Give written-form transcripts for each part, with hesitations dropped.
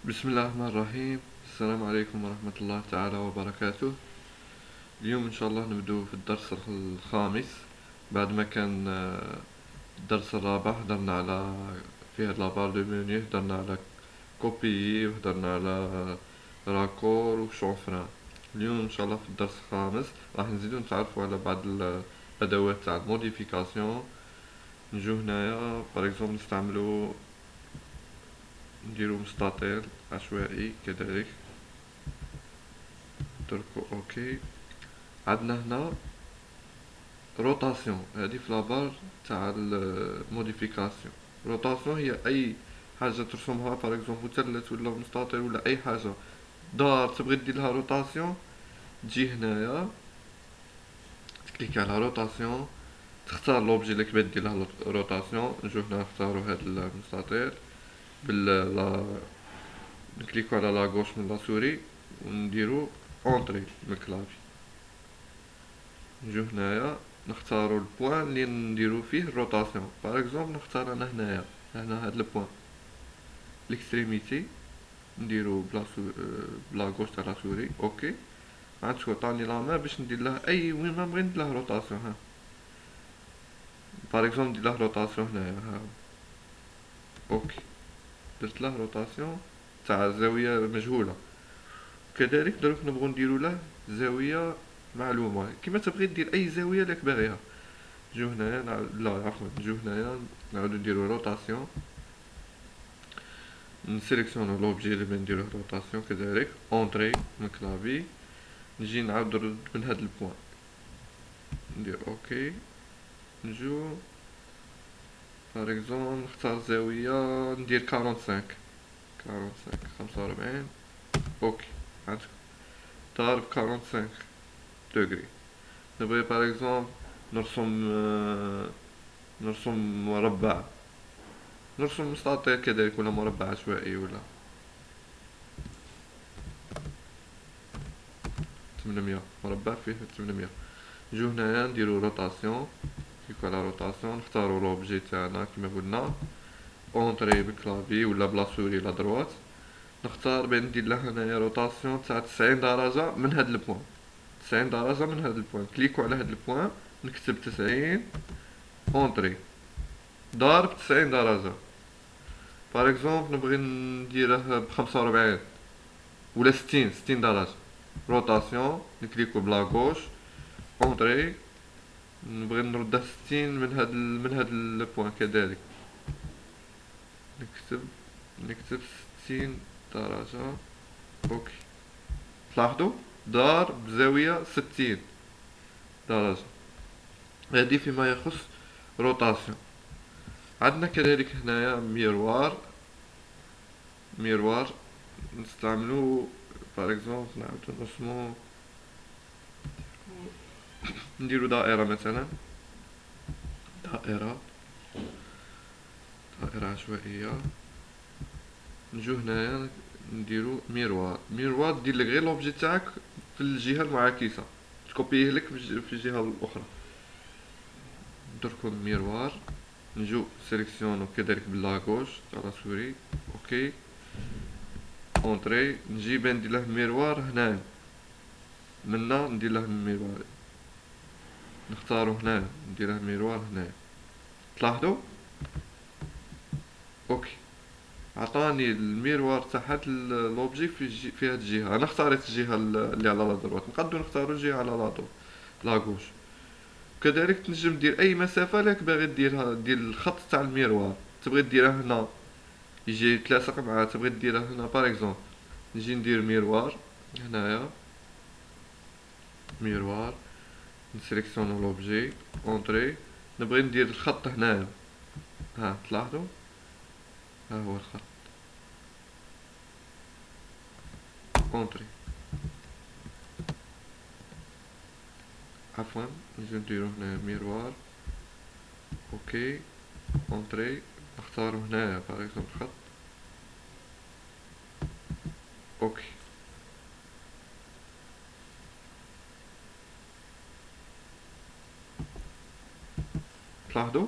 بسم الله الرحمن الرحيم. السلام عليكم ورحمة الله تعالى وبركاته. اليوم إن شاء الله نبدو في الدرس الخامس بعد ما كان الدرس الرابع هدرنا على فيه لابار دو موني، هدرنا على كوبي وهدرنا على راكور وشونفران. اليوم إن شاء الله في الدرس الخامس راح نزيدو نتعرفوا على بعض الأدوات تاع الموديفيكاسيون. نجو هنايا باغ اكزومبل نستعملو نديرو مستطيل عشوائي كذلك. دركو اوكي. عندنا هنا روتاسيون، هذه في لابار تاع الموديفيكاسيون. روتاسيون هي اي حاجه ترسمها باغ اكزومبل مثلث ولا مستطيل ولا اي حاجه دار تبغي دير لها روتاسيون، تجي هنايا تكليك على روتاسيون، تختار لوبجي اللي كبغي دير له روتاسيون. نجو هنا نختارو هاد المستطيل بال نكليكو على لا غوش من لا سوري ونديرو اونطري من الكلافي. نجو هنايا نختارو البوان اللي نديرو فيه الروتاسيون. باغ اكزومبل نختار انا هنايا هنا هاد البوان ليكستريميتي، نديرو بلا غوش تاع لا سوري اوكي. عاد شو طاني لا ما باش ندير له اي وين ما بغي ندير له روتاسيون. ها باغ اكزومبل ندير له روتاسيون هنايا ها اوكي، درت له روتاسيون تاع زاويه مجهوله. كذلك دروك نبغو نديرو له زاويه معلومه، كيما تبغي دير اي زاويه لك باغيها. نجو هنايا لا عفوا، نجو هنايا نعاودو نديرو روتاسيون، نسيليكسيونو لوبجي اللي نديروه روتاسيون كذلك اونطري من كلافي. نجي نعاود نرد من هاد البوان ندير اوكي. نجو باغ اكزومبل نختار زاوية ندير 45 45 اوكي. عندكم ضارب 45 دوغري. نبغي باغ اكزومبل نرسم نرسم مربع، نرسم مستطيل كذلك ولا مربع عشوائي ولا 800 مربع فيه 800. نجو هنايا نديرو روتاسيون، كليكو على روتاسيون، نختارو لوبجي تاعنا كيما قلنا اونطري بالكلافي ولا بلا سوري لا دروات. نختار بين ندير له هنايا روتاسيون تاع 90 درجة من هاد البوان، 90 درجة من هاد البوان. كليكو على هاد البوان نكتب 90 اونطري ضارب 90 درجة. باغ اكزومبل نبغي نديره ب45 ولا 60 درجة. روتاسيون نكليكو بلا غوش اونطري، نبغي نرده 60 من هاد البوان كذلك. نكتب 60 درجة اوكي. تلاحظوا دار بزاوية 60 درجة. هذه فيما يخص روتاسيون. عندنا كذلك هنايا ميروار نستعملو باغ اكزومبل نعاودو نرسمو، نديرو دائرة مثلا، دائرة عشوائية. نجو هنايا نديرو ميروار دير لك غير لوبجي تاعك في الجهة المعاكسة، تكوبيه لك في الجهة الأخرى. دركو ميروار نجو سيليكسيونو كذلك باللاغوش تاع لا سوري اوكي اونطري. نجي بين ندير له ميروار هنا، منا ندير له ميروار، نختارو هنا ندير له ميروار هنا. تلاحظوا اوكي، عطاني الميروار تاع هاد لوبجي في هاد الجهة. انا اختاريت الجهة اللي على لا دروات، نقدروا نختاروا الجهة على لاغوش. كذلك تنجم دير اي مسافة لك باغي ديرها، دير الخط تاع الميروار تبغي ديره هنا يجي يتلاصق معاه، تبغي ديره هنا باغ اكزومبل نجي ندير ميروار هنايا، ميروار نسيليكسيونو لوبجي اونطري، نبغي ندير الخط هنايا. ها تلاحظوا ها هو الخط اونطري. عفوا نجي نديرو هنا ميروار اوكي اونطري، نختارو هنايا باغ اكزومبل خط اوكي. تلاحظوا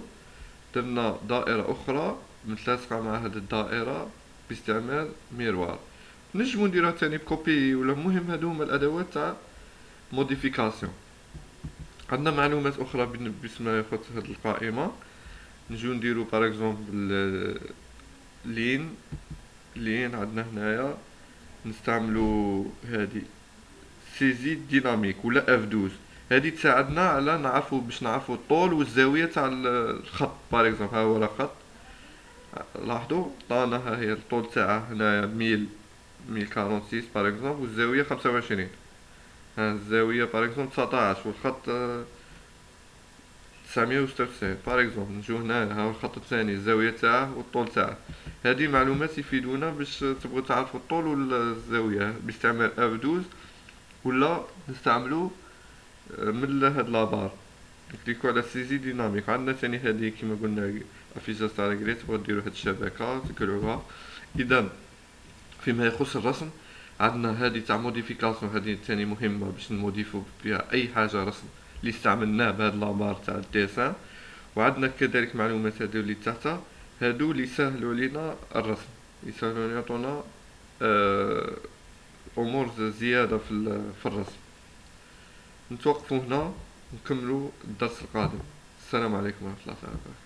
درنا دائرة أخرى متلاصقة مع هذه الدائرة باستعمال ميروار. نجمو نديروها تاني بكوبي، ولا المهم هادو هما الادوات تاع موديفيكاسيون. عندنا معلومات اخرى بما يخص هاد القائمه. نجو نديرو باغ اكزومبل لين. عندنا هنايا نستعملو هادي سيزي ديناميك ولا اف 12. هادي تساعدنا على نعرفو باش نعرفو الطول والزاويه تاع الخط. باغ اكزومبل ها هو راه خط، لاحظوا طانا ها هي الطول تاعه هنايا 1046 باغ اكزومبل، والزاويه 25. ها الزاويه باغ اكزومبل 19 والخط 996 باغ اكزومبل. نجيو هنا ها هو الخط الثاني الزاويه تاعه والطول تاعه. هذه معلومات يفيدونا باش تبغوا تعرفوا الطول ولا الزاويه باستعمال اف 12، ولا نستعملو من هاد لابار نكليكو على سيزي ديناميك. عندنا ثاني هذه كيما قلنا افيجاج تاع ريغري، تبغوا ديروا هاد الشبكه تقلوها. اذا فيما يخص الرسم عندنا هذه تاع موديفيكاسيون، هذه ثاني مهمه باش نموديفو بها اي حاجه رسم اللي استعملناه بهاد لابار تاع الديسان. وعندنا كذلك معلومات هادو اللي تحتها، هادو اللي يسهلوا علينا الرسم، يسهلوا يعطونا امور زياده في الرسم. نتوقفوا هنا ونكملوا الدرس القادم. السلام عليكم ورحمه الله تعالى وبركاته.